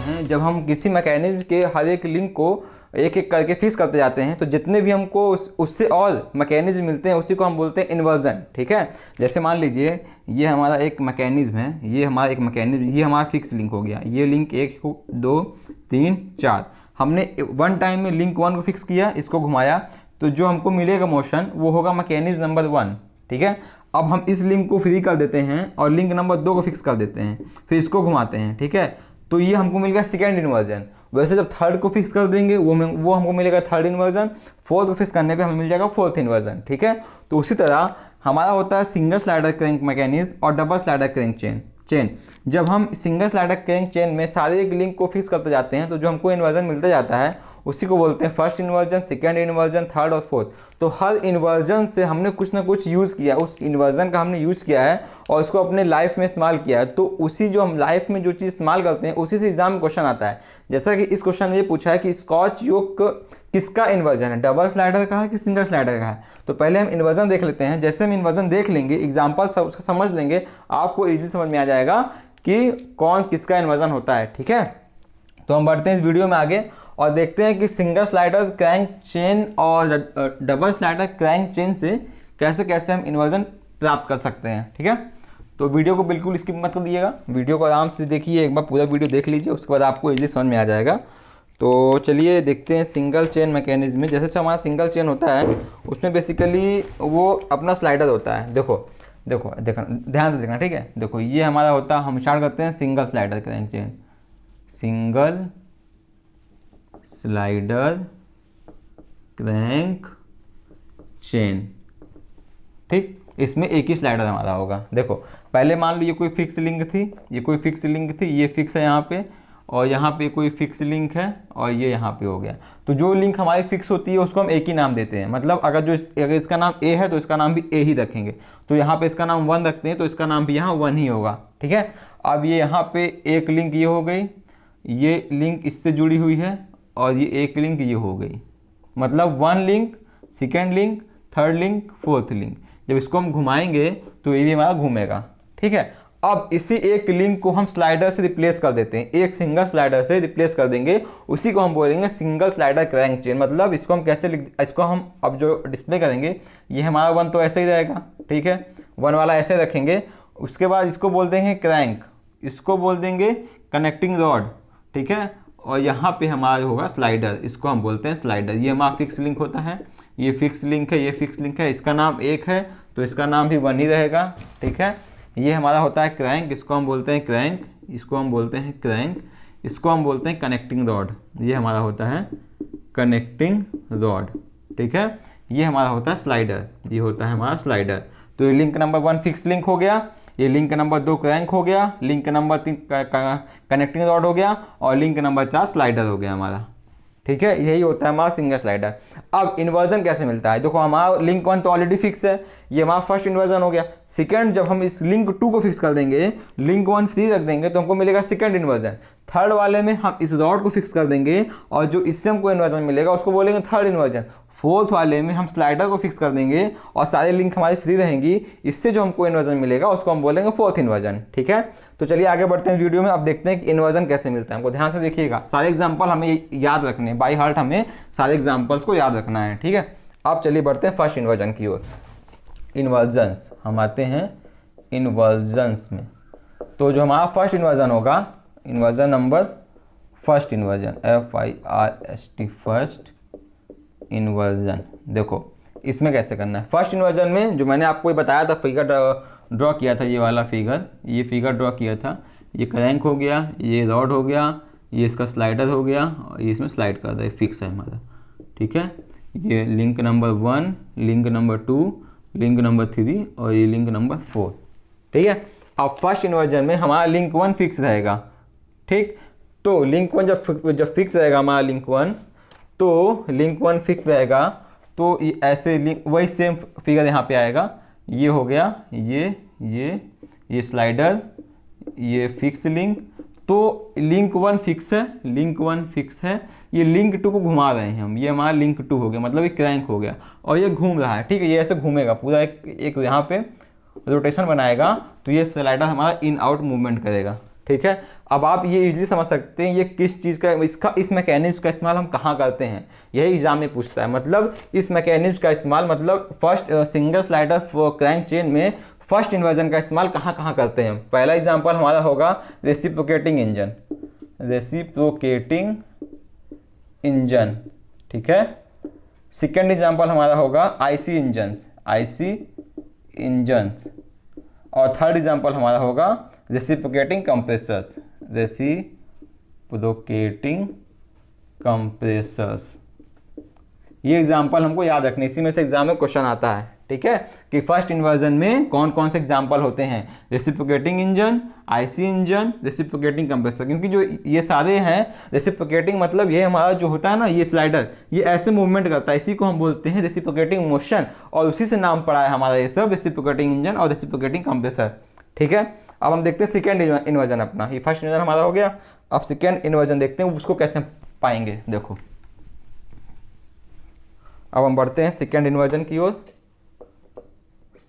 हैं, जब हम किसी मैकेनिज्म के हर एक लिंक को एक एक करके फिक्स करते जाते हैं तो जितने भी हमको उससे और मैकेनिज्म मिलते हैं उसी को हम बोलते हैं इन्वर्जन। ठीक है, जैसे मान लीजिए ये हमारा एक मैकेनिज्म है, ये हमारा एक मैकेनिज्म, ये हमारा फिक्स लिंक हो गया। ये लिंक 1 2 3 4, हमने वन टाइम में लिंक 1 को फिक्स किया, इसको घुमाया, तो जो हमको मिलेगा मोशन वो होगा मैकेनिज्म नंबर 1। ठीक है, अब हम इस लिंक को फ्री कर देते हैं और लिंक नंबर 2 को फिक्स कर देते हैं, फिर इसको घुमाते हैं। ठीक है, तो ये हमको मिल गया सेकेंड इन्वर्जन। वैसे जब थर्ड को फिक्स कर देंगे वो हमको मिलेगा थर्ड इन्वर्जन, फोर्थ को फिक्स करने पे हमें मिल जाएगा फोर्थ इन्वर्जन। ठीक है, तो उसी तरह हमारा होता है सिंगल स्लाइडर क्रैंक मैकेनिज्म और डबल स्लाइडर क्रैंक चेन। जब हम सिंगल स्लाइडर क्रैंक चेन में सारे एक लिंक को फिक्स करते जाते हैं तो जो हमको इन्वर्जन मिलता जाता है उसी को बोलते हैं first inversion, second inversion, third और फोर्थ। तो हर इन्वर्जन से हमने कुछ ना कुछ यूज़ किया, उस इन्वर्जन का हमने यूज़ किया है और उसको अपने लाइफ में इस्तेमाल किया है। तो उसी जो हम लाइफ में जो चीज़ इस्तेमाल करते हैं उसी से एग्जाम में क्वेश्चन आता है। जैसा कि इस क्वेश्चन में ये पूछा है कि स्कॉच योक किसका इन्वर्जन है, डबल स्लाइडर का है कि सिंगल स्लाइडर का है। तो पहले हम इन्वर्जन देख लेते हैं। जैसे हम इन्वर्जन देख लेंगे, एग्जाम्पल सब उसका समझ लेंगे, आपको इजीली समझ में आ जाएगा कि कौन किसका इन्वर्जन होता है। ठीक है, तो हम बढ़ते हैं इस वीडियो में आगे और देखते हैं कि सिंगल स्लाइडर क्रैंक चेन और डबल स्लाइडर क्रैंक चेन से कैसे कैसे हम इन्वर्जन प्राप्त कर सकते हैं। ठीक है, तो वीडियो को बिल्कुल स्किप मत करिएगा, वीडियो को आराम से देखिए, एक बार पूरा वीडियो देख लीजिए, उसके बाद आपको इजीली समझ में आ जाएगा। तो चलिए देखते हैं सिंगल चेन मैकेनिज्म में। जैसे हमारा सिंगल चेन होता है उसमें बेसिकली वो अपना स्लाइडर होता है। देखो ध्यान से देखना। ठीक है, देखो ये हमारा होता है, हम स्टार्ट करते हैं single slider crank chain, single slider crank chain. ठीक, इसमें एक ही स्लाइडर हमारा होगा। देखो पहले मान लो ये कोई फिक्स लिंक थी, ये कोई फिक्स लिंक थी, ये फिक्स है यहाँ पे, और यहाँ पे कोई फिक्स लिंक है और ये यहाँ पे हो गया। तो जो लिंक हमारी फिक्स होती है उसको हम एक ही नाम देते हैं। मतलब अगर इसका नाम ए है तो इसका नाम भी ए ही रखेंगे। तो यहाँ पे इसका नाम 1 रखते हैं तो इसका नाम भी यहाँ 1 ही होगा। ठीक है, अब ये यहाँ पे एक लिंक ये हो गई, ये लिंक इससे जुड़ी हुई है और ये एक लिंक ये हो गई। मतलब 1 link, second link, third link, fourth link. जब इसको हम घुमाएंगे तो ये भी हमारा घूमेगा। ठीक है, अब इसी एक लिंक को हम स्लाइडर से रिप्लेस कर देते हैं, एक सिंगल स्लाइडर से रिप्लेस कर देंगे, उसी को हम बोलेंगे सिंगल स्लाइडर क्रैंक चेन। मतलब इसको हम कैसे इसको हम अब जो डिस्प्ले करेंगे, ये हमारा 1 तो ऐसे ही रहेगा। ठीक है, 1 वाला ऐसे रखेंगे। उसके बाद इसको बोल देंगे क्रैंक, इसको बोल देंगे कनेक्टिंग रॉड। ठीक है, और यहाँ पे हमारा होगा स्लाइडर, इसको हम बोलते हैं स्लाइडर। ये हमारा फिक्स लिंक होता है, ये फिक्स लिंक है, ये फिक्स लिंक है, इसका नाम एक है तो इसका नाम भी 1 ही रहेगा। ठीक है, ये हमारा होता है क्रैंक, इसको हम बोलते हैं क्रैंक, इसको हम बोलते हैं क्रैंक, इसको हम बोलते हैं कनेक्टिंग रॉड। ये हमारा होता है कनेक्टिंग रॉड। ठीक है, ये हमारा होता है स्लाइडर, ये होता है हमारा स्लाइडर। तो ये लिंक नंबर 1 फिक्स लिंक हो गया, ये लिंक नंबर 2 क्रैंक हो गया, लिंक नंबर 3 कनेक्टिंग रॉड हो गया और लिंक नंबर 4 स्लाइडर हो गया हमारा। ठीक है, यही होता है हमारा सिंगल स्लाइडर। अब इन्वर्जन कैसे मिलता है, देखो हमारा लिंक 1 तो ऑलरेडी फिक्स है, ये हमारा फर्स्ट इन्वर्जन हो गया। सेकंड, जब हम इस लिंक 2 को फिक्स कर देंगे, लिंक 1 फ्री रख देंगे तो हमको मिलेगा सेकंड इन्वर्जन। थर्ड वाले में हम इस रॉड को फिक्स कर देंगे और जो इससे हमको इन्वर्जन मिलेगा उसको बोलेंगे थर्ड इन्वर्जन। फोर्थ वाले में हम स्लाइडर को फिक्स कर देंगे और सारे लिंक हमारी फ्री रहेंगी, इससे जो हमको इन्वर्जन मिलेगा उसको हम बोलेंगे फोर्थ इन्वर्जन। ठीक है, तो चलिए आगे बढ़ते हैं वीडियो में। अब देखते हैं कि इन्वर्जन कैसे मिलता है। हमको ध्यान से देखिएगा, सारे एग्जांपल हमें याद रखने हैं, बाय हार्ट हमें सारे एग्जांपल्स को याद रखना है। ठीक है, अब चलिए बढ़ते हैं फर्स्ट इन्वर्जन की ओर। इन्वर्जन्स, हम आते हैं इन्वर्जन्स में। तो जो हमारा फर्स्ट इन्वर्जन होगा, inversion number first inversion, FIRST first inversion. देखो इसमें कैसे करना है। फर्स्ट इन्वर्जन में जो मैंने आपको बताया था, फिगर ड्रॉ किया था, ये वाला फिगर, ये फिगर ड्रॉ किया था, ये क्रैंक हो गया, ये रॉड हो गया, ये इसका स्लाइडर हो गया और ये इसमें स्लाइड कर रहा है, फिक्स है हमारा। ठीक है, ये link number 1, link number 2, link number 3 और ये लिंक नंबर 4। ठीक है, अब फर्स्ट इन्वर्जन में हमारा लिंक 1 फिक्स रहेगा। ठीक, तो लिंक 1 जब फिक्स रहेगा हमारा लिंक 1, तो लिंक 1 फिक्स रहेगा तो ये ऐसे लिंक वही सेम फिगर यहाँ पे आएगा। ये हो गया, ये स्लाइडर, ये फिक्स लिंक। तो लिंक 1 फिक्स है, लिंक 1 फिक्स है, ये लिंक 2 को घुमा रहे हैं हम, ये हमारा लिंक 2 हो गया, मतलब ये क्रैंक हो गया और ये घूम रहा है। ठीक है, ये ऐसे घूमेगा पूरा, एक यहाँ पे रोटेशन बनाएगा तो ये स्लाइडर हमारा इन आउट मूवमेंट करेगा। ठीक है। अब आप ये इजीली समझ सकते हैं ये किस चीज़ का, इस मैकेनिज्म का इस्तेमाल हम कहाँ करते हैं, यही एग्जाम में पूछता है। मतलब इस मैकेनिज्म का इस्तेमाल, मतलब first single slider crank chain में फर्स्ट इन्वर्जन का इस्तेमाल कहाँ कहाँ करते हैं। पहला एग्जाम्पल हमारा होगा रेसिप्रोकेटिंग इंजन, रेसिप्रोकेटिंग इंजन, ठीक है। सेकेंड एग्जाम्पल हमारा होगा आईसी इंजन्स, आईसी इंजन्स। और थर्ड एग्जाम्पल हमारा होगा रेसिप्रोकेटिंग कंप्रेसर्स, रेसिप्रोकेटिंग कंप्रेसर्स। ये एग्जाम्पल हमको याद रखने, इसी में से एग्जाम में क्वेश्चन आता है, ठीक है, कि फर्स्ट इन्वर्जन में कौन कौन से एग्जाम्पल होते हैं, reciprocating engine, IC engine, reciprocating compressor. क्योंकि जो ये सारे हैं, रेसिप्रोकेटिंग मतलब ये हमारा जो होता है ना, ये स्लाइडर ये ऐसे मूवमेंट करता है, इसी को हम बोलते हैं रेसिप्रोकेटिंग मोशन, और उसी से नाम पड़ा है हमारा ये सब, रेसिप्रोकेटिंग इंजन और रेसिप्रोकेटिंग कंप्रेसर, ठीक है। अब हम देखते हैं सेकेंड इन्वर्जन अपना, ये फर्स्ट इन्वर्जन हमारा हो गया। अब सेकेंड इन्वर्जन देखते हैं उसको कैसे पाएंगे। देखो अब हम बढ़ते हैं सेकेंड इन्वर्जन की ओर।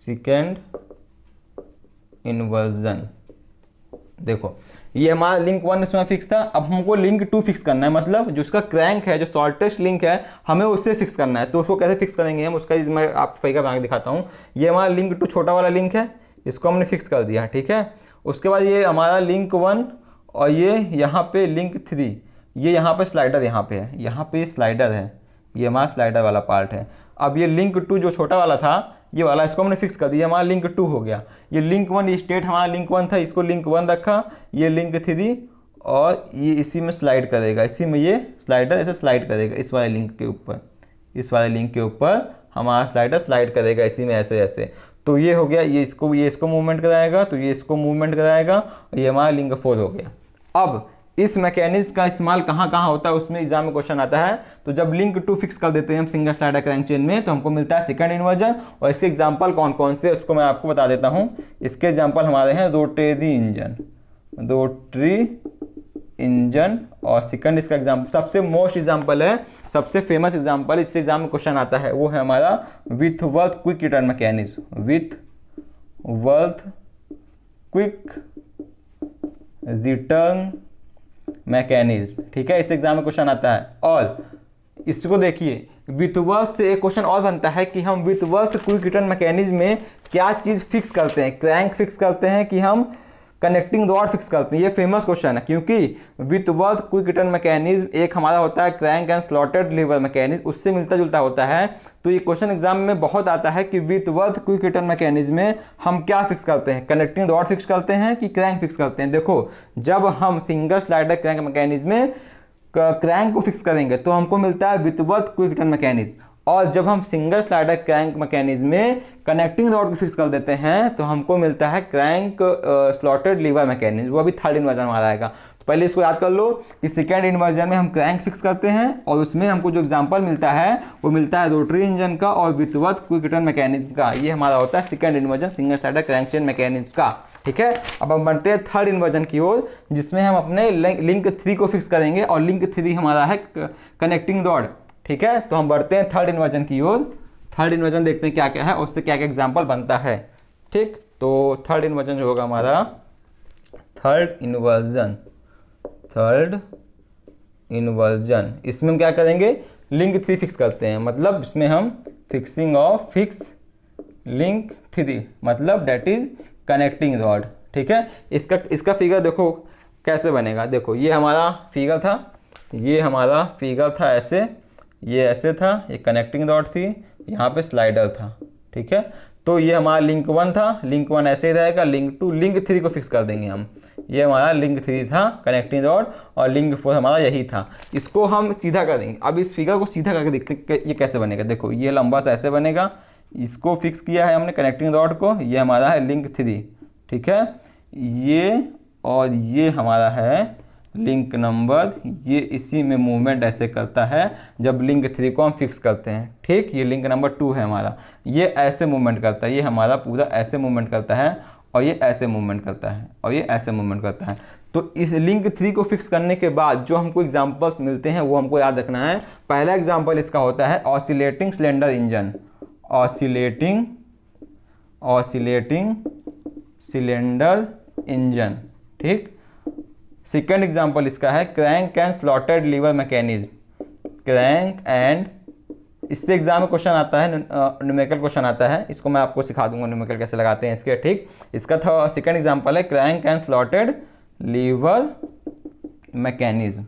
सेकेंड इन्वर्जन, देखो ये हमारा लिंक 1 इसमें फिक्स था, अब हमको लिंक 2 फिक्स करना है। मतलब जो उसका क्रैंक है, जो शॉर्टेस्ट लिंक है, हमें उससे फिक्स करना है। तो उसको कैसे फिक्स करेंगे हम, उसका मैं आपको फिगर बना के दिखाता हूँ। ये हमारा लिंक 2 छोटा वाला लिंक है, इसको हमने फिक्स कर दिया, ठीक है। उसके बाद ये हमारा लिंक 1 और ये यहाँ पे लिंक 3, ये यहाँ पे स्लाइडर यहाँ पे है, यहाँ पे स्लाइडर है, ये हमारा स्लाइडर वाला पार्ट है। अब ये लिंक 2 जो छोटा वाला था, ये वाला, इसको हमने फिक्स कर दिया, हमारा लिंक 2 हो गया। ये लिंक 1, ये स्टेट हमारा लिंक 1 था, इसको लिंक 1 रखा, ये लिंक 3 और ये इसी में स्लाइड करेगा, इसी में ये स्लाइडर ऐसे स्लाइड करेगा इस वाले लिंक के ऊपर, इस वाले लिंक के ऊपर हमारा स्लाइडर स्लाइड करेगा इसी में ऐसे ऐसे। तो ये हो गया, ये इसको मूवमेंट कराएगा, तो ये इसको मूवमेंट कराएगा, और ये हमारा लिंक 4 हो गया। अब इस मैकेनिज्म का इस्तेमाल कहाँ कहाँ होता है, उसमें एग्जाम में क्वेश्चन आता है। तो जब लिंक 2 फिक्स कर देते हैं हम सिंगल स्लाइडर क्रैंक चेन में, तो हमको मिलता है सेकंड इन्वर्जन। और इसके एग्जांपल कौन कौन से, उसको मैं आपको बता देता हूँ। इसके एग्जांपल हमारे हैं रोटरी इंजन, रोटरी इंजन। और सेकंड इसका एग्जांपल सबसे मोस्ट एग्जांपल है, सबसे फेमस एग्जांपल, इससे एग्जाम में क्वेश्चन आता है, वो है हमारा Whitworth quick return mechanism, Whitworth quick return mechanism, ठीक है। इस एग्जाम में क्वेश्चन आता है। और इसको देखिए, विथवर्थ से एक क्वेश्चन और बनता है कि हम विथवर्थ क्विक रिटर्न मैकेनिज्म में क्या चीज़ फिक्स करते हैं, क्रैंक फिक्स करते हैं कि हम कनेक्टिंग रॉड फिक्स करते हैं। ये फेमस क्वेश्चन है, क्योंकि विथवर्थ क्विक रिटर्न मैकेनिज्म एक हमारा होता है crank and slotted liver mechanism, उससे मिलता जुलता होता है। तो ये क्वेश्चन एग्जाम में बहुत आता है कि विथवर्थ क्विक रिटर्न मैकेनिज्म में हम क्या फिक्स करते हैं, कनेक्टिंग रॉड फिक्स करते हैं कि क्रैंक फिक्स करते हैं। देखो जब हम सिंगल स्लाइडर क्रैंक मैकेनिज्म में क्रैंक को फिक्स करेंगे तो हमको मिलता है विथवर्थ क्विक रिटर्न मैकेनिज्म, और जब हम सिंगल स्लाइडर क्रैंक मैकेनिज्म में कनेक्टिंग रॉड को फिक्स कर देते हैं तो हमको मिलता है क्रैंक स्लॉटेड लीवर मैकेनिज्म, वो अभी थर्ड इन्वर्जन हमारा आएगा। तो पहले इसको याद कर लो कि सेकेंड इन्वर्जन में हम क्रैंक फिक्स करते हैं, और उसमें हमको जो एग्जांपल मिलता है वो मिलता है रोटरी इंजन का और विथवर्थ क्विक रिटर्न मैकेनिज्म का। ये हमारा होता है second inversion single slider crank chain mechanism का, ठीक है। अब हम बढ़ते हैं थर्ड इन्वर्जन की ओर, जिसमें हम अपने लिंक 3 को फिक्स करेंगे, और लिंक 3 हमारा है कनेक्टिंग रॉड, ठीक है। तो हम बढ़ते हैं थर्ड इन्वर्जन की ओर। थर्ड इन्वर्जन देखते हैं क्या क्या है और उससे क्या क्या एग्जाम्पल बनता है, ठीक। तो थर्ड इन्वर्जन जो होगा हमारा, थर्ड इन्वर्जन इसमें हम क्या करेंगे, लिंक 3 फिक्स करते हैं। मतलब इसमें हम फिक्सिंग ऑफ फिक्स लिंक 3, मतलब डेट इज कनेक्टिंग रॉड, ठीक है। इसका फिगर देखो कैसे बनेगा। देखो ये हमारा फिगर था, ये हमारा फिगर था ऐसे, ये ऐसे था, ये कनेक्टिंग रॉड थी, यहाँ पे स्लाइडर था, ठीक है। तो ये हमारा लिंक 1 था, लिंक 1 ऐसे ही रहेगा, लिंक 2, लिंक 3 को फिक्स कर देंगे हम। ये हमारा लिंक 3 था कनेक्टिंग रॉड, और लिंक 4 हमारा यही था। इसको हम सीधा कर देंगे। अब इस फिगर को सीधा करके देखते हैं ये कैसे बनेगा। देखो ये लंबा सा ऐसे बनेगा, इसको फिक्स किया है हमने कनेक्टिंग रॉड को, ये हमारा है लिंक 3, ठीक है। ये और ये हमारा है लिंक नंबर, ये इसी में मूवमेंट ऐसे करता है जब लिंक 3 को हम फिक्स करते हैं, ठीक। ये लिंक नंबर 2 है हमारा, ये ऐसे मूवमेंट करता है, ये हमारा पूरा ऐसे मूवमेंट करता है, और ये ऐसे मूवमेंट करता है, और ये ऐसे मूवमेंट करता है। तो इस लिंक 3 को फिक्स करने के बाद जो हमको एग्जाम्पल्स मिलते हैं वो हमको याद रखना है। पहला एग्जाम्पल इसका होता है oscillating cylinder engine, oscillating cylinder engine, ठीक। सेकंड एग्जांपल इसका है crank and slotted liver mechanism. Crank and, इससे एग्जाम में क्वेश्चन आता है, न्यूमेरिकल क्वेश्चन आता है, इसको मैं आपको सिखा दूंगा न्यूमेरिकल कैसे लगाते हैं इसके, ठीक। इसका सेकंड एग्जांपल है crank and slotted liver mechanism.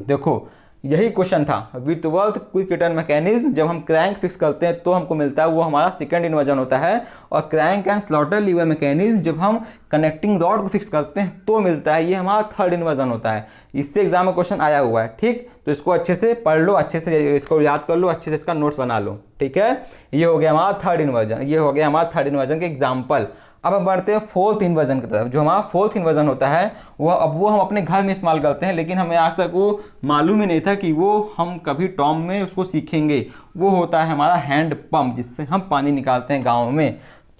देखो यही क्वेश्चन था विथवर्थ क्विक रिटर्न मैकेनिज्म। जब हम क्रैंक फिक्स करते हैं तो हमको मिलता है, वो हमारा सेकंड इन्वर्जन होता है। और crank and slaughter liver mechanism जब हम कनेक्टिंग रॉड को फिक्स करते हैं तो मिलता है, ये हमारा थर्ड इन्वर्जन होता है। इससे एग्जाम में क्वेश्चन आया हुआ है, ठीक। तो इसको अच्छे से पढ़ लो, अच्छे से इसको याद कर लो, अच्छे से इसका नोट्स बना लो, ठीक है। ये हो गया हमारा थर्ड इन्वर्जन, ये हो गया हमारा थर्ड इन्वर्जन के एग्जाम्पल। अब हम बढ़ते हैं फोर्थ इन्वर्जन की तरफ। जो हमारा फोर्थ इन्वर्जन होता है वो हम अपने घर में इस्तेमाल करते हैं, लेकिन हमें आज तक वो मालूम ही नहीं था कि वो हम कभी टॉम में उसको सीखेंगे। वो होता है हमारा हैंड पंप, जिससे हम पानी निकालते हैं गाँव में।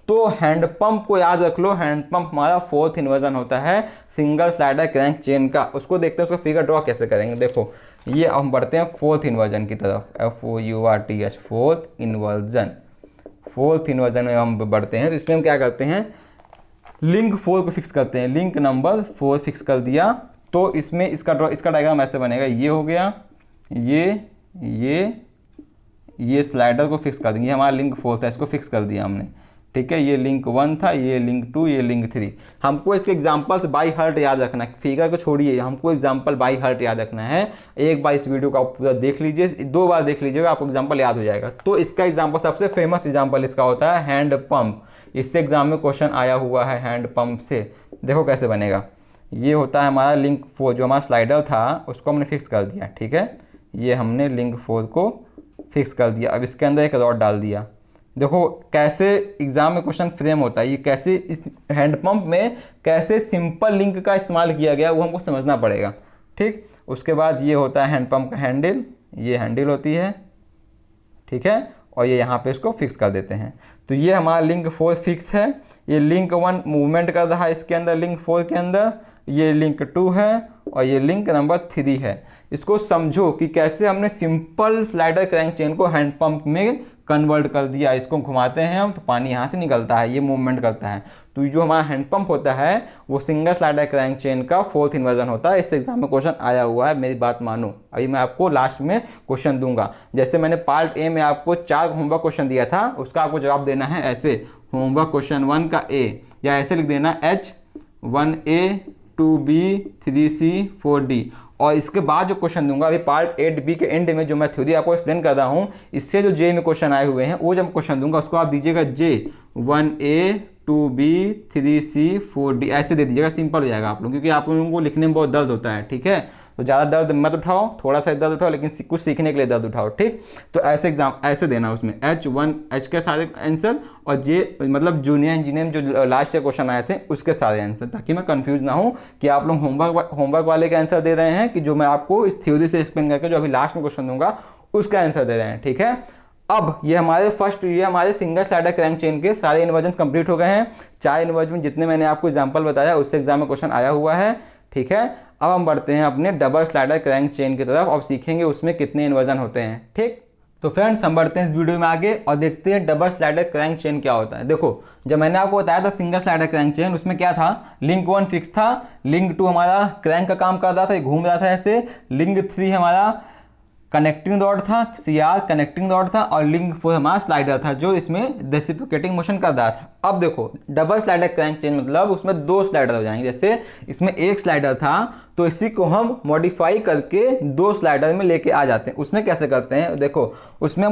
तो हैंड पंप को याद रख लो, हैंड पंप हमारा फोर्थ इन्वर्जन होता है सिंगल स्लाइडर क्रैंक चेन का। उसको देखते हैं, उसका फिगर ड्रॉ कैसे करेंगे। देखो ये हम बढ़ते हैं फोर्थ इन्वर्जन की तरफ, FOURTH, fourth inversion. Fourth inversion में हम बढ़ते हैं, तो इसमें हम क्या करते हैं, लिंक 4 को फिक्स करते हैं। लिंक नंबर 4 फिक्स कर दिया तो इसमें इसका डायग्राम ऐसे बनेगा। ये हो गया, ये स्लाइडर को फिक्स कर देंगे। हमारा लिंक 4 था, इसको फिक्स कर दिया हमने, ठीक है। ये लिंक 1 था, ये लिंक 2, ये लिंक 3। हमको इसके एग्जांपल्स बाय हार्ट याद रखना है, फिगर को छोड़िए, हमको एग्जांपल बाय हार्ट याद रखना है। एक बार इस वीडियो को आप पूरा देख लीजिए, 2 बार देख लीजिएगा, आपको एग्जांपल याद हो जाएगा। तो इसका एग्जांपल, सबसे फेमस एग्जांपल इसका होता है हैंड पंप। इससे एग्जाम में क्वेश्चन आया हुआ है हैंड पंप से। देखो कैसे बनेगा। ये होता है हमारा लिंक 4, जो हमारा स्लाइडर था उसको हमने फिक्स कर दिया, ठीक है। ये हमने लिंक 4 को फिक्स कर दिया। अब इसके अंदर एक रॉड डाल दिया। देखो कैसे एग्जाम में क्वेश्चन फ्रेम होता है, ये कैसे इस हैंडपंप में कैसे सिंपल लिंक का इस्तेमाल किया गया वो हमको समझना पड़ेगा, ठीक। उसके बाद ये होता है हैंडपंप का हैंडल, ये हैंडल होती है, ठीक है। और ये यहाँ पे इसको फिक्स कर देते हैं। तो ये हमारा लिंक 4 फिक्स है। ये लिंक 1 मूवमेंट कर रहा है इसके अंदर, लिंक 4 के अंदर। ये लिंक 2 है और ये लिंक नंबर 3 है। इसको समझो कि कैसे हमने सिंपल स्लाइडर क्रैंक चेन को हैंड पंप में कन्वर्ट कर दिया। इसको घुमाते हैं हम तो पानी यहाँ से निकलता है, ये मूवमेंट करता है। तो जो हमारा हैंड पंप होता है वो सिंगल स्लाइडर क्रैंक चेन का फोर्थ इन्वर्जन होता है। इस एग्जाम में क्वेश्चन आया हुआ है, मेरी बात मानो। अभी मैं आपको लास्ट में क्वेश्चन दूंगा। जैसे मैंने पार्ट ए में आपको 4 होमवर्क क्वेश्चन दिया था, उसका आपको जवाब देना है ऐसे। होमवर्क क्वेश्चन 1 का ए, या ऐसे लिख देना H1A 2B 3C 4D। और इसके बाद जो क्वेश्चन दूंगा अभी पार्ट 8B के एंड में, जो मैं थ्योरी आपको एक्सप्लेन कर रहा हूँ, इससे जो जे में क्वेश्चन आए हुए हैं वो जब क्वेश्चन दूंगा उसको आप दीजिएगा J1A 2B 3C 4D, ऐसे दे दीजिएगा। सिंपल हो जाएगा आप लोग, क्योंकि आप लोगों को लिखने में बहुत दर्द होता है, ठीक है। तो ज़्यादा दर्द मत उठाओ, थोड़ा सा दर्द उठाओ, लेकिन कुछ सीखने के लिए दर्द उठाओ, ठीक। तो ऐसे एग्जाम ऐसे देना, उसमें H के सारे आंसर और जे मतलब जूनियर इंजीनियर जो लास्ट से क्वेश्चन आए थे उसके सारे आंसर, ताकि मैं कंफ्यूज ना हूँ कि आप लोग होमवर्क वाले के आंसर दे रहे हैं कि जो मैं आपको इस थ्योरी से एक्सप्लेन करके जो अभी लास्ट में क्वेश्चन दूंगा उसका आंसर दे रहे हैं, ठीक है। अब ये हमारे सिंगल स्लाइडर क्रैंक चेन के सारे इन्वर्जन कंप्लीट हो गए हैं। 4 इन्वर्जन जितने मैंने आपको एग्जांपल बताया उससे एग्जाम में क्वेश्चन आया हुआ है, ठीक है। अब हम बढ़ते हैं अपने डबल स्लाइडर क्रैंक चेन की तरफ और सीखेंगे उसमें कितने इन्वर्जन होते हैं, ठीक। तो फ्रेंड्स हम बढ़ते हैं इस वीडियो में आगे और देखते हैं डबल स्लाइडर क्रैंक चेन क्या होता है। देखो जब मैंने आपको बताया था सिंगल स्लाइडर क्रैंक चेन, उसमें क्या था, लिंक 1 फिक्स था, लिंक 2 हमारा क्रैंक का काम कर रहा था, घूम रहा था ऐसे, लिंक 3 हमारा कनेक्टिंग रॉड था, CR कनेक्टिंग रॉड था, और लिंक 4 हमारा स्लाइडर था जो इसमें रेसिप्रोकेटिंग मोशन कर रहा था। अब देखो डबल स्लाइडर क्रैंक चेन मतलब उसमें 2 स्लाइडर हो जाएंगे। जैसे इसमें एक स्लाइडर था तो इसी को हम मॉडिफाई करके 2 स्लाइडर में लेके आ जाते हैं। उसमें कैसे करते हैं, देखो उसमें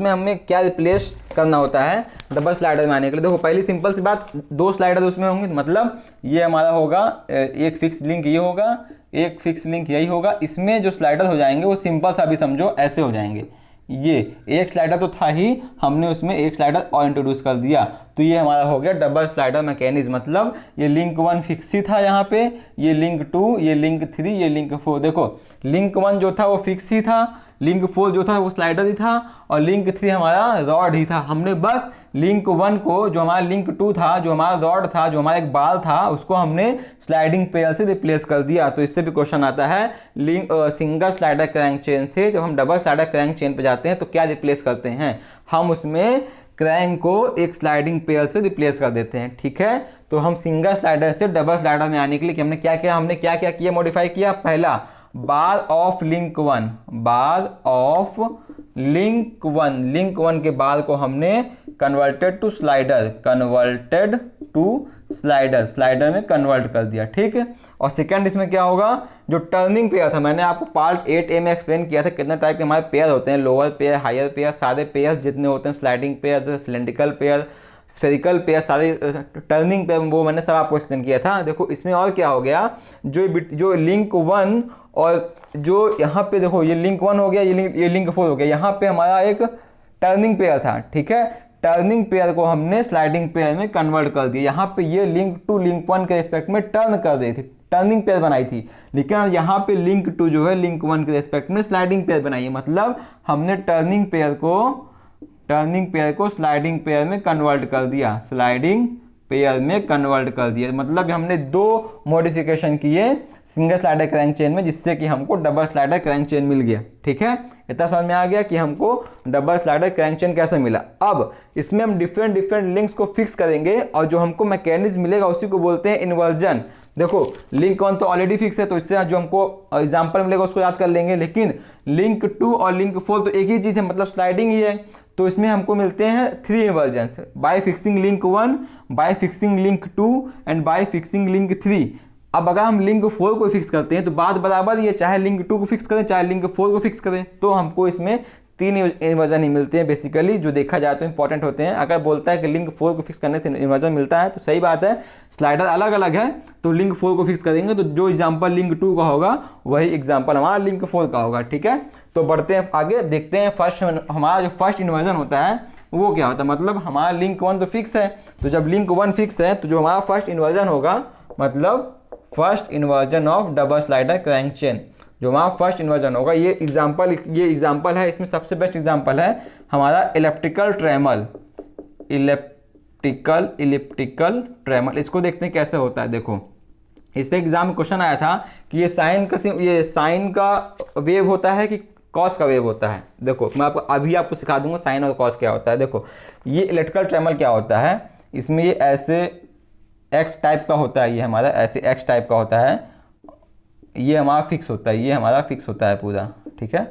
हमें क्या रिप्लेस करना होता है डबल स्लाइडर में आने के लिए। देखो पहली सिंपल सी बात, 2 स्लाइडर उसमें होंगे, मतलब ये हमारा होगा एक फिक्स लिंक, ये होगा एक फिक्स लिंक, यही होगा। इसमें जो स्लाइडर हो जाएंगे वो सिंपल सा भी समझो ऐसे हो जाएंगे। ये एक स्लाइडर तो था ही, हमने उसमें एक स्लाइडर और इंट्रोड्यूस कर दिया, तो ये हमारा हो गया डबल स्लाइडर मैकेनिज्म। मतलब ये लिंक 1 फिक्स ही था यहाँ पे, ये लिंक 2, ये लिंक 3, ये लिंक 4। देखो लिंक 1 जो था वो फिक्स ही था, लिंक 4 जो था वो स्लाइडर ही था, और लिंक 3 हमारा रॉड ही था। हमने बस लिंक 1 को, जो हमारा लिंक 2 था, जो हमारा रॉड था, जो हमारा एक बाल था, उसको हमने स्लाइडिंग पेयर से रिप्लेस कर दिया। तो इससे भी क्वेश्चन आता है सिंगल स्लाइडर क्रैंक चेन से जब हम डबल स्लाइडर क्रैंक चेन पे जाते हैं तो क्या रिप्लेस करते हैं, हम उसमें क्रैंक को एक स्लाइडिंग पेयर से रिप्लेस कर देते हैं। ठीक है, तो हम सिंगल स्लाइडर से डबल स्लाइडर में आने के लिए हमने क्या किया, मॉडिफाई किया। पहला, bar of link one, bar of link one के बार को हमने कन्वर्टेड टू स्लाइडर में कन्वर्ट कर दिया। ठीक है, और सेकंड इसमें क्या होगा, जो टर्निंग पेयर था, मैंने आपको पार्ट 8A में एक्सप्लेन किया था कितने टाइप के हमारे पेयर होते हैं, लोअर पेयर, हायर पेयर, सारे पेयर जितने होते हैं, sliding pair, cylindrical pair, spherical pair, सारे टर्निंग पेयर, वो मैंने सब आपको एक्सप्लेन किया था। देखो इसमें और क्या हो गया, जो लिंक वन और जो यहाँ पे देखो ये लिंक वन हो गया, ये लिंक 4 हो गया, यहाँ पे हमारा एक टर्निंग पेयर था। ठीक है, टर्निंग पेयर को हमने स्लाइडिंग पेयर में कन्वर्ट कर दिया। यहाँ पे ये लिंक टू लिंक वन के रिस्पेक्ट में टर्न कर दी थी, टर्निंग पेयर बनाई थी, लेकिन यहाँ पे लिंक टू जो है लिंक वन के रिस्पेक्ट में स्लाइडिंग पेयर बनाई है। मतलब हमने टर्निंग पेयर को स्लाइडिंग पेयर में कन्वर्ट कर दिया, मतलब हमने दो मॉडिफिकेशन किए सिंगल स्लाइडर क्रैंक चेन में, जिससे कि हमको डबल स्लाइडर क्रैंक चेन मिल गया। ठीक है, इतना समझ में आ गया कि हमको डबल स्लाइडर क्रैंक चेन कैसे मिला। अब इसमें हम डिफरेंट लिंक्स को फिक्स करेंगे और जो हमको मैकेनिज्म मिलेगा उसी को बोलते हैं इन्वर्जन। देखो लिंक 1 तो ऑलरेडी फिक्स है, तो इससे जो हमको एग्जांपल मिलेगा उसको याद कर लेंगे, लेकिन लिंक 2 और लिंक 4 तो एक ही चीज़ है, मतलब स्लाइडिंग ही है। तो इसमें हमको मिलते हैं 3 इन्वर्जन्स, bye fixing link 1, bye fixing link 2 and bye fixing link 3। अब अगर हम लिंक 4 को फिक्स करते हैं तो बात बराबर ये, चाहे लिंक 2 को फिक्स करें चाहे लिंक 4 को फिक्स करें, तो हमको इसमें 3 इन्वर्जन ही मिलते हैं बेसिकली, जो देखा जाए तो इंपॉर्टेंट होते हैं। अगर बोलता है कि लिंक 4 को फिक्स करने से इन्वर्जन मिलता है तो सही बात है, स्लाइडर अलग अलग है तो लिंक 4 को फिक्स करेंगे तो जो एग्जांपल लिंक 2 का होगा वही एग्जांपल हमारा लिंक 4 का होगा। ठीक है, तो बढ़ते हैं आगे, देखते हैं हमारा जो फर्स्ट इन्वर्जन होता है वो क्या होता है। मतलब हमारा लिंक 1 तो फिक्स है, तो जब लिंक 1 फिक्स है तो जो हमारा फर्स्ट इन्वर्जन होगा, मतलब first inversion of double slider crank chain, जो हमारा फर्स्ट इन्वर्जन होगा, ये एग्जांपल है, इसमें सबसे बेस्ट एग्जांपल है हमारा इलिप्टिकल ट्रेमल। इसको देखते हैं कैसे होता है। देखो इससे एग्जाम में क्वेश्चन आया था कि ये साइन का वेव होता है कि कॉस का वेव होता है। देखो मैं आपको सिखा दूंगा साइन और कॉस क्या होता है। देखो ये इलिप्टिकल ट्रेमल क्या होता है, इसमें ये ऐसे एक्स टाइप का होता है, ये हमारा ऐसे एक्स टाइप का होता है, ये हमारा फिक्स होता है, ये हमारा फिक्स होता है पूरा। ठीक है,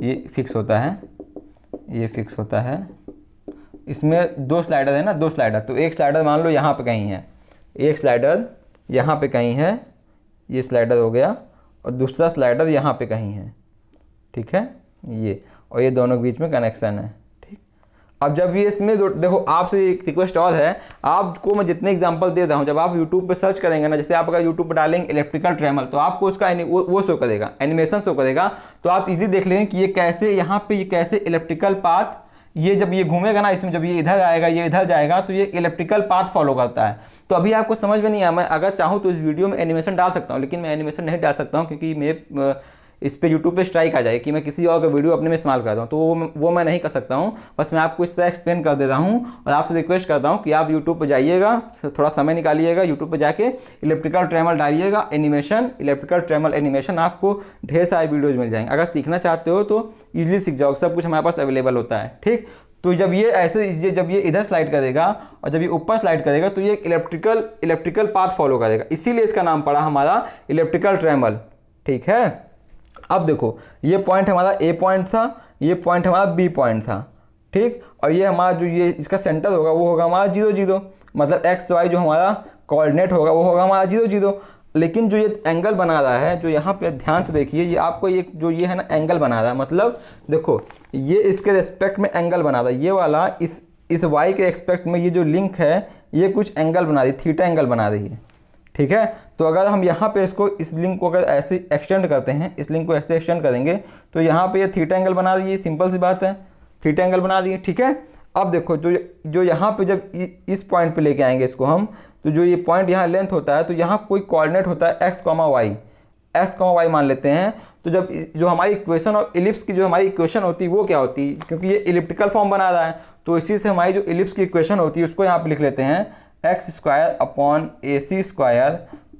ये फिक्स होता है, ये फिक्स होता है। इसमें 2 स्लाइडर है ना, 2 स्लाइडर, तो एक स्लाइडर मान लो यहाँ पे कहीं है, एक स्लाइडर यहाँ पे कहीं है, ये स्लाइडर हो गया, और दूसरा स्लाइडर यहाँ पे कहीं है। ठीक है, ये और ये दोनों के बीच में कनेक्शन है। ठीक, अब जब ये इसमें देखो, आपसे एक रिक्वेस्ट और है, आपको मैं जितने एग्जांपल दे रहा हूँ, जब आप यूट्यूब पे सर्च करेंगे ना, जैसे आप अगर यूट्यूब पर डालेंगे इलेक्ट्रिकल ट्रेमल, तो आपको उसका वो शो करेगा, एनिमेशन शो करेगा, तो आप इजीली देख लेंगे कि ये कैसे, यहाँ पे ये कैसे इलेक्ट्रिकल पाथ, ये जब ये घूमेगा ना, इसमें जब ये इधर आएगा, ये इधर जाएगा, तो ये इलेक्ट्रिकल पाथ फॉलो करता है। तो अभी आपको समझ में नहीं आया, मैं अगर चाहूँ तो इस वीडियो में एनिमेशन डाल सकता हूँ, लेकिन मैं एनिमेशन नहीं डाल सकता हूँ क्योंकि मैं इस पे यूट्यूब पे स्ट्राइक आ जाए कि मैं किसी और का वीडियो अपने में इस्तेमाल करता हूँ, तो वो मैं नहीं कर सकता हूँ। बस मैं आपको इस तरह एक्सप्लेन कर देता हूँ और आपसे रिक्वेस्ट करता हूँ कि आप यूट्यूब पे जाइएगा, थोड़ा समय निकालिएगा, यूट्यूब पे जाके इलेक्ट्रिकल ट्रेमल डालिएगा, एनिमेशन, इलेक्ट्रिकल ट्रेमल एनिमेशन, आपको ढेर सारे वीडियोज़ मिल जाएंगे। अगर सीखना चाहते हो तो ईजिली सीख जाओ, सब कुछ हमारे पास अवेलेबल होता है। ठीक, तो जब ये ऐसे, जब ये इधर स्लाइड करेगा और जब ये ऊपर स्लाइड करेगा तो ये इलेक्ट्रिकल पाथ फॉलो करेगा, इसीलिए इसका नाम पड़ा हमारा इलेक्ट्रिकल ट्रेमल। ठीक है, अब देखो ये पॉइंट हमारा ए पॉइंट था, ये पॉइंट हमारा बी पॉइंट था। ठीक, और ये हमारा जो ये इसका सेंटर होगा वो होगा हमारा 0 0, मतलब एक्स वाई जो हमारा कोऑर्डिनेट होगा वो होगा हमारा 0 0। लेकिन जो ये एंगल बना रहा है, जो यहाँ पे ध्यान से देखिए, ये आपको एक जो ये है ना एंगल बना रहा है, मतलब देखो ये इसके रेस्पेक्ट में एंगल बना रहा है, ये वाला इस वाई के रेस्पेक्ट में ये जो लिंक है ये कुछ एंगल बना रही है, थीटा एंगल बना रही है। ठीक है, तो अगर हम यहाँ पे इस लिंक को अगर ऐसे एक्सटेंड करते हैं, इस लिंक को ऐसे एक्सटेंड करेंगे तो यहाँ पे ये थीटा एंगल बना रही है, सिंपल सी बात है, थीटा एंगल बना रही है। ठीक है, अब देखो जो यहाँ पे जब इस पॉइंट पे लेके आएंगे इसको हम, तो जो ये पॉइंट यहाँ लेंथ होता है, तो यहाँ कोई कोऑर्डिनेट होता है एक्स कॉमा वाई मान लेते हैं। तो जब जो हमारी इक्वेशन ऑफ इलिप्स की जो हमारी इक्वेशन होती है वो क्या होती है, क्योंकि ये इलिप्टिकल फॉर्म बना रहा है, तो इसी से हमारी जो इलिप्स की इक्वेशन होती है उसको यहाँ पे लिख लेते हैं x square upon AC square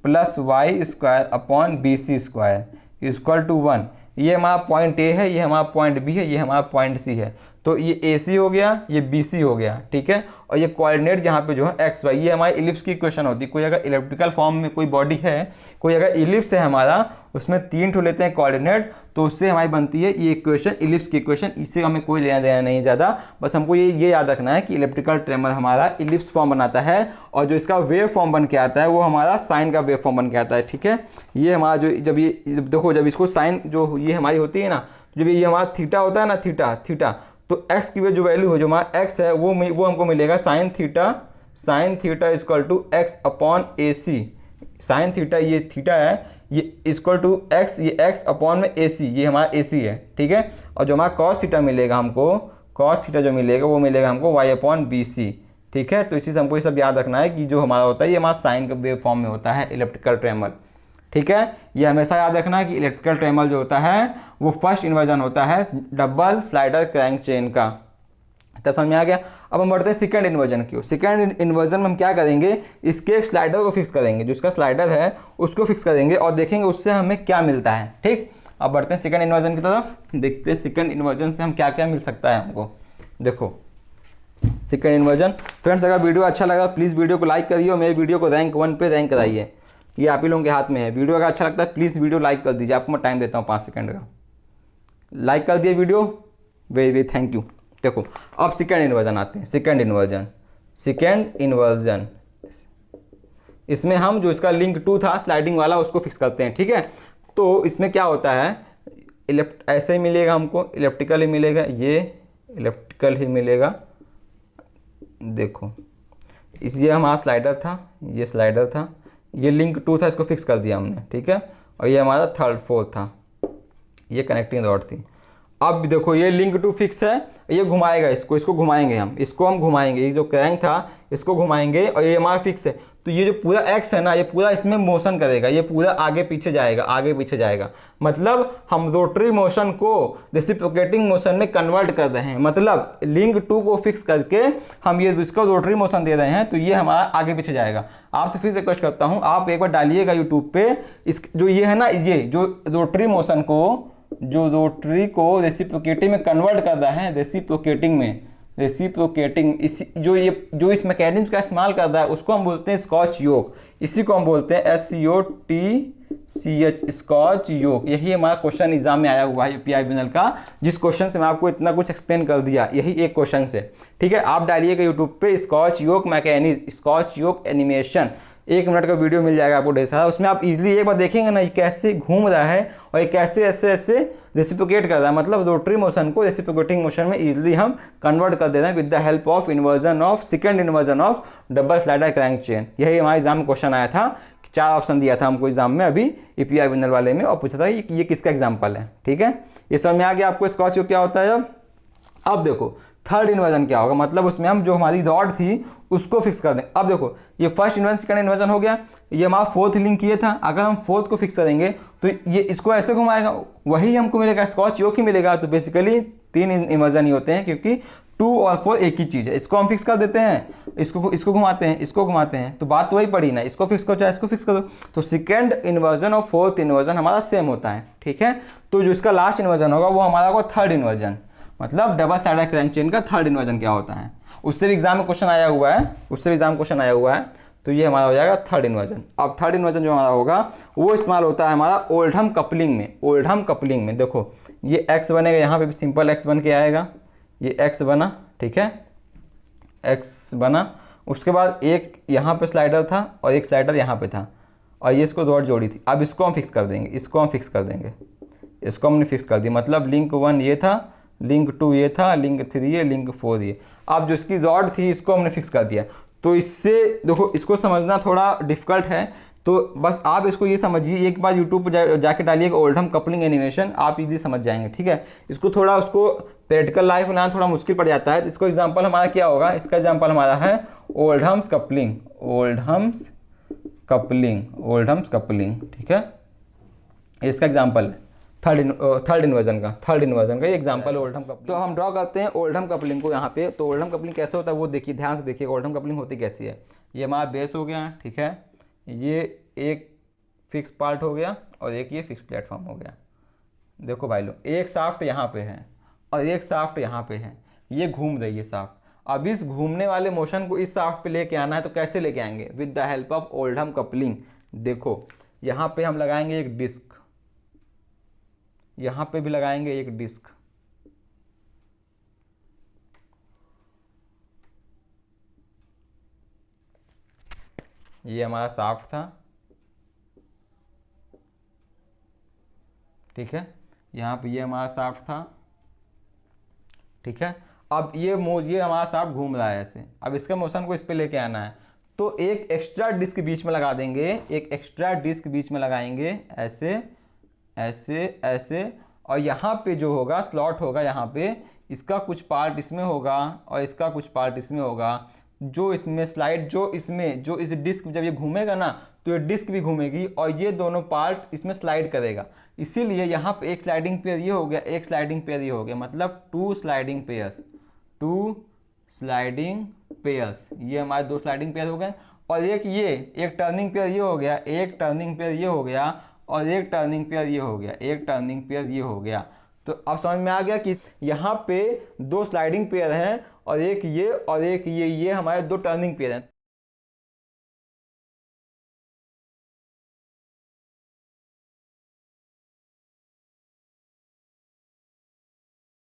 plus y square upon BC square equal to 1। ये हमारा पॉइंट ए है, ये हमारा पॉइंट बी है, ये हमारा पॉइंट सी है। तो ये AC हो गया, ये BC हो गया, ठीक है। और ये कोऑर्डिनेट यहाँ पे जो है XY, ये हमारी इलिप्स की इक्वेशन होती है। कोई अगर इलेप्टिकल फॉर्म में कोई बॉडी है, कोई अगर इलिप्स है हमारा, उसमें 3 ठो लेते हैं कोऑर्डिनेट, तो उससे हमारी बनती है ये इक्वेशन, इलिप्स की इक्वेशन। इससे हमें कोई लेना देना नहीं ज़्यादा, बस हमको ये याद रखना है कि इलेप्टिकल ट्रेमर हमारा इलिप्स फॉर्म बनाता है, और जो इसका वेव फॉर्म बन के आता है वो हमारा साइन का वेव फॉर्म बन के आता है, ठीक है। ये हमारा जो जब ये देखो, जब इसको साइन जो ये हमारी होती है ना, जब ये हमारा थीटा होता है ना, थीटा, तो x की जो वैल्यू हो, जो हमारा x है वो हमको मिलेगा sine theta equal to x upon AC। Sine theta, ये थीटा है, ये इक्वल टू x, ये x अपॉन में AC, ये हमारा AC है, ठीक है। और जो हमारा कॉस थीटा मिलेगा हमको, कॉस थीटा जो मिलेगा वो मिलेगा हमको y अपॉन BC, ठीक है। तो इसी से हमको ये सब याद रखना है कि जो हमारा होता है ये हमारा साइन का वेव फॉर्म में होता है इलेप्टिकल ट्रेमर, ठीक है। ये हमेशा याद रखना है कि इलेक्ट्रिकल ट्रेमर जो होता है वो फर्स्ट इन्वर्जन होता है डबल स्लाइडर क्रैंक चेन का। तो समझ में आ गया। अब हम बढ़ते हैं सेकंड इन्वर्जन की। सेकंड इन्वर्जन में हम क्या करेंगे, इसके एक स्लाइडर को फिक्स करेंगे, जो इसका स्लाइडर है उसको फिक्स करेंगे और देखेंगे उससे हमें क्या मिलता है, ठीक। अब बढ़ते हैं सेकंड इन्वर्जन की तरफ, देखते हैं सेकंड इन्वर्जन से हम क्या क्या मिल सकता है हमको। देखो सेकंड इन्वर्जन। फ्रेंड्स, अगर वीडियो अच्छा लगा प्लीज़ वीडियो को लाइक करिए और मेरे वीडियो को रैंक 1 पे रैंक कराइए। ये आप ही लोगों के हाथ में है। वीडियो अगर अच्छा लगता है प्लीज़ वीडियो लाइक कर दीजिए, आपको मैं टाइम देता हूँ 5 सेकंड का। लाइक कर दिए वीडियो, वेरी थैंक यू। देखो अब सेकंड इन्वर्जन आते हैं। सेकंड इन्वर्जन इसमें हम जो इसका लिंक 2 था स्लाइडिंग वाला उसको फिक्स करते हैं, ठीक है। तो इसमें क्या होता है, ऐसे ही मिलेगा हमको, इलेप्टिकल ही मिलेगा, ये इलेप्टिकल ही मिलेगा। देखो ये हमारा स्लाइडर था, ये स्लाइडर था, ये लिंक 2 था, इसको फिक्स कर दिया हमने, ठीक है। और ये हमारा थर्ड फोर्थ था, ये कनेक्टिंग रॉड थी। अब देखो ये लिंक 2 फिक्स है, ये घुमाएगा, इसको घुमाएंगे हम, इसको हम घुमाएंगे, ये जो क्रैंक था इसको घुमाएंगे और ये हमारा फिक्स है। तो ये जो पूरा एक्स है ना, ये पूरा इसमें मोशन करेगा, ये पूरा आगे पीछे जाएगा, मतलब हम रोटरी मोशन को रेसिप्रोकेटिंग मोशन में कन्वर्ट कर रहे हैं। मतलब लिंक 2 को फिक्स करके हम ये इसको रोटरी मोशन दे रहे हैं, तो ये हमारा आगे पीछे जाएगा। आपसे फिर से रिक्वेस्ट करता हूँ, आप एक बार डालिएगा यूट्यूब पे, इस जो ये है ना, ये जो रोटरी मोशन को, जो रोटरी को रेसिप्रोकेटिंग में कन्वर्ट कर रहा है, रेसिप्रोकेटिंग जो इस मैकेनिज्म का इस्तेमाल कर रहा है उसको हम बोलते हैं स्कॉच योक। इसी को हम बोलते हैं SCOTCH, स्कॉच योक। यही हमारा क्वेश्चन एग्जाम में आया हुआ है यूपीआई बिनल का, जिस क्वेश्चन से मैं आपको इतना कुछ एक्सप्लेन कर दिया, यही एक क्वेश्चन से, ठीक है। आप डालिएगा यूट्यूब पे स्कॉच योक मैकेनिज्म, स्कॉच योक एनिमेशन, 1 मिनट का वीडियो मिल जाएगा आपको ढेर सारा। उसमें आप इजीली एक बार देखेंगे ना, ये कैसे घूम रहा है और ये कैसे ऐसे रेसिप्रोकेट कर रहा है। मतलब रोटरी मोशन को रेसिप्रोकेटिंग मोशन में इजीली हम कन्वर्ट कर दे रहे हैं with the help of second inversion of double slider crank chain. यही हमारे एग्जाम में क्वेश्चन आया था, 4 ऑप्शन दिया था हमको एग्जाम में अभी ईपीआई विनर वाले में, और पूछा था ये किसका एग्जाम्पल है, ठीक है। ये समझ में आ गया आपको स्कॉच योक क्या होता है। अब देखो थर्ड इन्वर्जन क्या होगा, मतलब उसमें हम जो हमारी रॉड थी उसको फिक्स कर दें। अब देखो ये फर्स्ट इन्वर्जन सेकंड इन्वर्जन हो गया, ये हमारा फोर्थ लिंक ये था। अगर हम फोर्थ को फिक्स करेंगे तो ये इसको ऐसे घुमाएगा, वही हमको मिलेगा, स्कॉच योक ही मिलेगा। तो बेसिकली 3 इन्वर्जन ही होते हैं, क्योंकि 2 और 4 एक ही चीज़ है। इसको हम फिक्स कर देते हैं, इसको घुमाते हैं, तो बात तो वही पड़ी ना, इसको फिक्स करो चाहे इसको फिक्स करो। तो सेकंड इन्वर्जन और फोर्थ इन्वर्जन हमारा सेम होता है, ठीक है। तो जो इसका लास्ट इन्वर्जन होगा वो हमारा होगा थर्ड इन्वर्जन, मतलब डबल स्लाइडर क्रैंक चेन का थर्ड इन्वर्जन क्या होता है, उससे भी एग्जाम में क्वेश्चन आया हुआ है, तो ये हमारा हो जाएगा थर्ड इन्वर्जन। अब थर्ड इन्वर्जन जो हमारा होगा वो इस्तेमाल होता है हमारा ओल्डहम कपलिंग में। देखो ये x बनेगा, यहाँ पे भी सिंपल x बन के आएगा, ये x बना, ठीक है, x बना। उसके बाद एक यहाँ पे स्लाइडर था और एक स्लाइडर यहाँ पे था, और ये इसको रॉड जोड़ी थी। अब इसको हम फिक्स कर देंगे, इसको हमने फिक्स कर दिया। मतलब लिंक 1 ये था, लिंक 2 ये था, लिंक 3 ये, लिंक 4 ये। अब जो इसकी रॉड थी इसको हमने फिक्स कर दिया। तो इससे देखो, इसको समझना थोड़ा डिफिकल्ट है, तो बस आप इसको ये समझिए, एक बार यूट्यूब पर जाके डालिएगा ओल्डहम कपलिंग एनिमेशन, आप इजीली समझ जाएंगे, ठीक है। इसको थोड़ा उसको प्रैक्टिकल लाइफ बनाना थोड़ा मुश्किल पड़ जाता है। इसको एग्जाम्पल हमारा क्या होगा, इसका एग्जाम्पल हमारा है ओल्डहम्स कपलिंग, ठीक है। इसका एग्जाम्पल है थर्ड इन्वर्जन का ये एग्जांपल है ओल्डहम कपलिंग। तो हम ड्रॉ करते हैं ओल्डहम कपलिंग को यहाँ पे। तो ओल्डहम कपलिंग कैसे होता है वो देखिए, ध्यान से देखिए ओल्डहम कपलिंग होती कैसी है। ये हमारा बेस हो गया, ठीक है, ये एक फिक्स पार्ट हो गया और एक ये फिक्स प्लेटफॉर्म हो गया। देखो भाई लोग, एक शाफ्ट यहाँ पे है और एक शाफ्ट यहाँ पे है। ये घूम रही है शाफ्ट। अब इस घूमने वाले मोशन को इस शाफ्ट पे लेके आना है, तो कैसे लेके आएंगे? With the help of Oldham coupling. देखो यहाँ पे हम लगाएंगे एक डिस्क, यहाँ पे भी लगाएंगे एक डिस्क, ये हमारा शाफ्ट था, ठीक है, यहाँ पे ये हमारा शाफ्ट था, ठीक है। अब ये हमारा शाफ्ट घूम रहा है ऐसे, अब इसका मोशन को इस पे लेके आना है, तो एक एक्स्ट्रा डिस्क बीच में लगा देंगे, एक एक्स्ट्रा डिस्क बीच में लगाएंगे ऐसे ऐसे ऐसे, और यहाँ पे जो होगा स्लॉट होगा, यहाँ पे इसका कुछ पार्ट इसमें होगा और इसका कुछ पार्ट इसमें होगा, जो इसमें स्लाइड, जो इस डिस्क जब ये घूमेगा ना, तो ये डिस्क भी घूमेगी और ये दोनों पार्ट इसमें स्लाइड करेगा। इसीलिए यहाँ पे एक स्लाइडिंग पेयर ये हो गया, एक स्लाइडिंग पेयर ये हो गया, मतलब 2 स्लाइडिंग पेयर्स, 2 स्लाइडिंग पेयर्स, ये हमारे 2 स्लाइडिंग पेयर हो गए। और एक टर्निंग पेयर ये हो गया, एक टर्निंग पेयर ये हो गया, और एक टर्निंग पेयर ये हो गया, एक टर्निंग पेयर ये हो गया। तो अब समझ में आ गया कि यहाँ पे 2 स्लाइडिंग पेयर हैं और एक ये हमारे 2 टर्निंग पेयर हैं।